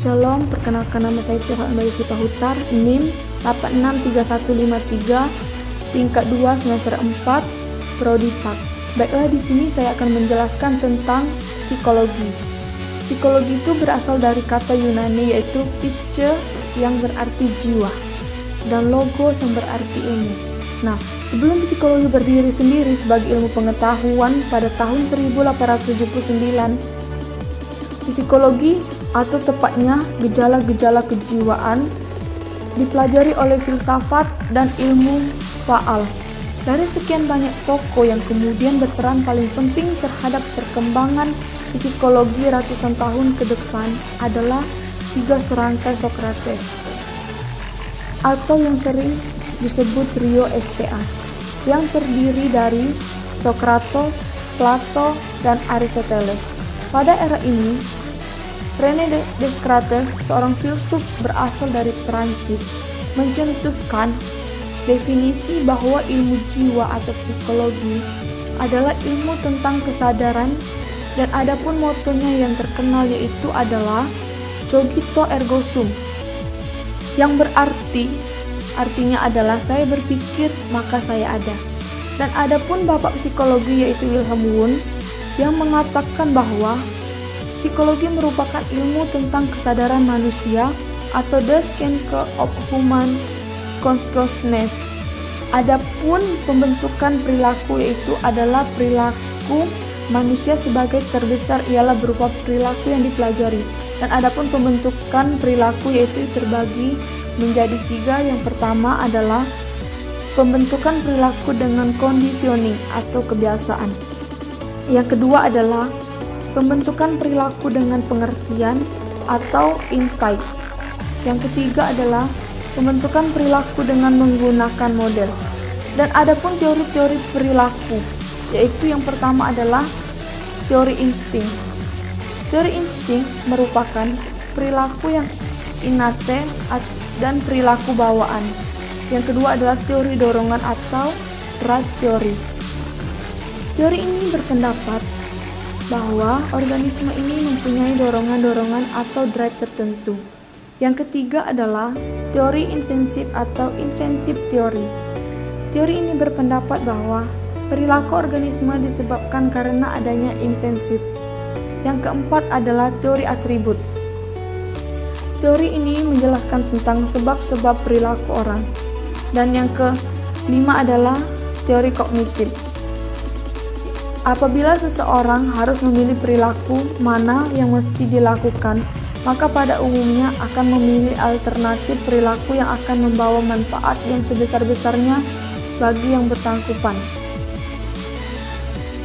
Shalom, perkenalkan nama saya Tirhan Bayu Sipahutar, NIM 863153, tingkat 2 semester 4, Prodi PAK. Baiklah, di sini saya akan menjelaskan tentang psikologi. Psikologi itu berasal dari kata Yunani yaitu pisce yang berarti jiwa dan logos yang berarti ilmu. Nah, sebelum psikologi berdiri sendiri sebagai ilmu pengetahuan pada tahun 1879, psikologi atau tepatnya gejala-gejala kejiwaan dipelajari oleh filsafat dan ilmu faal. Dari sekian banyak tokoh yang kemudian berperan paling penting terhadap perkembangan psikologi ratusan tahun ke depan adalah 3 serangkai Sokrates, atau yang sering disebut trio SPA, yang terdiri dari Sokrates, Plato, dan Aristoteles. Pada era ini, René Descartes, seorang filsuf berasal dari Perancis, mencetuskan definisi bahwa ilmu jiwa atau psikologi adalah ilmu tentang kesadaran, dan adapun motonya yang terkenal yaitu adalah cogito ergo sum, yang artinya adalah saya berpikir maka saya ada. Dan adapun bapak psikologi yaitu Wilhelm Wundt yang mengatakan bahwa psikologi merupakan ilmu tentang kesadaran manusia atau Deskenke of Human Consciousness. Adapun pembentukan perilaku yaitu adalah perilaku manusia sebagai terbesar ialah berupa perilaku yang dipelajari. Dan adapun pembentukan perilaku yaitu terbagi menjadi 3. Yang pertama adalah pembentukan perilaku dengan conditioning atau kebiasaan. Yang kedua adalah pembentukan perilaku dengan pengertian atau insight. Yang ketiga adalah pembentukan perilaku dengan menggunakan model. Dan adapun teori-teori perilaku, yaitu yang pertama adalah teori insting. Teori insting merupakan perilaku yang innate dan perilaku bawaan. Yang kedua adalah teori dorongan atau drive theory. Teori ini berpendapat bahwa organisme ini mempunyai dorongan-dorongan atau drive tertentu. Yang ketiga adalah teori intensif atau incentive theory. Teori ini berpendapat bahwa perilaku organisme disebabkan karena adanya intensif. Yang keempat adalah teori atribut. Teori ini menjelaskan tentang sebab-sebab perilaku orang. Dan yang kelima adalah teori kognitif. Apabila seseorang harus memilih perilaku mana yang mesti dilakukan, maka pada umumnya akan memilih alternatif perilaku yang akan membawa manfaat yang sebesar-besarnya bagi yang bersangkutan.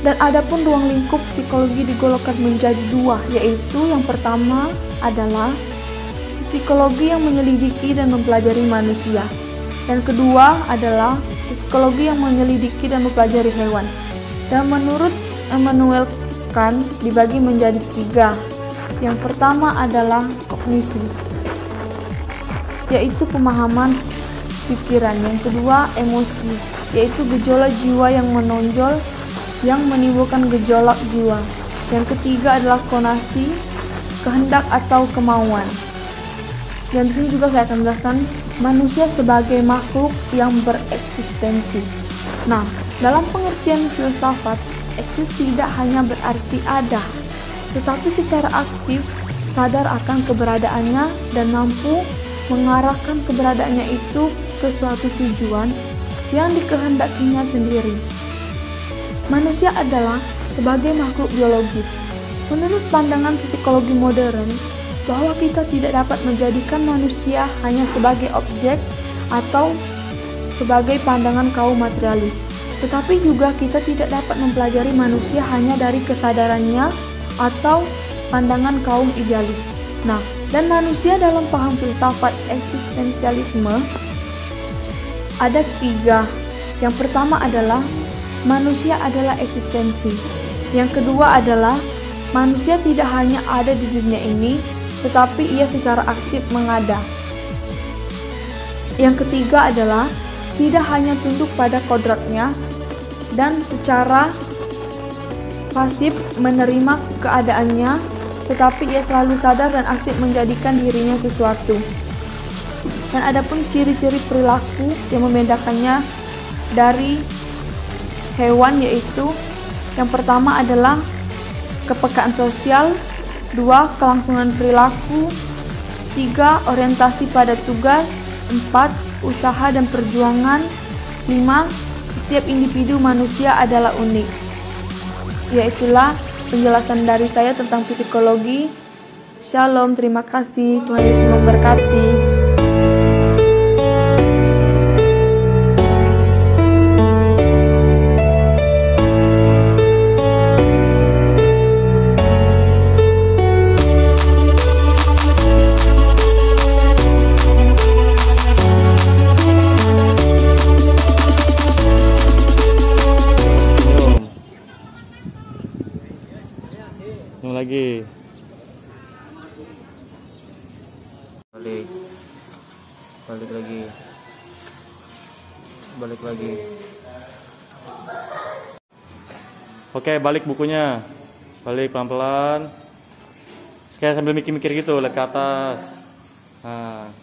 Dan adapun ruang lingkup psikologi digolongkan menjadi 2, yaitu yang pertama adalah psikologi yang menyelidiki dan mempelajari manusia. Dan kedua adalah psikologi yang menyelidiki dan mempelajari hewan. Dan menurut Immanuel Kant dibagi menjadi 3. Yang pertama adalah kognisi, yaitu pemahaman pikiran. Yang kedua emosi, yaitu gejolak jiwa yang menonjol yang menimbulkan gejolak jiwa. Yang ketiga adalah konasi, kehendak atau kemauan. Dan di sini juga saya akan menjelaskan manusia sebagai makhluk yang bereksistensi. Nah, dalam pengertian filsafat, eksis tidak hanya berarti ada, tetapi secara aktif sadar akan keberadaannya dan mampu mengarahkan keberadaannya itu ke suatu tujuan yang dikehendakinya sendiri. Manusia adalah sebagai makhluk biologis. Menurut pandangan psikologi modern, bahwa kita tidak dapat menjadikan manusia hanya sebagai objek atau sebagai pandangan kaum materialis, tetapi juga kita tidak dapat mempelajari manusia hanya dari kesadarannya atau pandangan kaum idealis. Nah, dan manusia dalam paham filsafat eksistensialisme ada 3. Yang pertama adalah manusia adalah eksistensi. Yang kedua adalah manusia tidak hanya ada di dunia ini, tetapi ia secara aktif mengada. Yang ketiga adalah tidak hanya tunduk pada kodratnya dan secara pasif menerima keadaannya, tetapi ia selalu sadar dan aktif menjadikan dirinya sesuatu. Dan adapun ciri-ciri perilaku yang membedakannya dari hewan yaitu yang pertama adalah kepekaan sosial, 2. Kelangsungan perilaku, 3. Orientasi pada tugas, 4. Usaha dan perjuangan, 5. Setiap individu manusia adalah unik. Yaitulah penjelasan dari saya tentang psikologi. Shalom, terima kasih. Tuhan Yesus memberkati. Lagi balik lagi. Oke, balik bukunya, balik pelan-pelan, kayak sambil mikir-mikir gitu, lihat ke atas. Nah,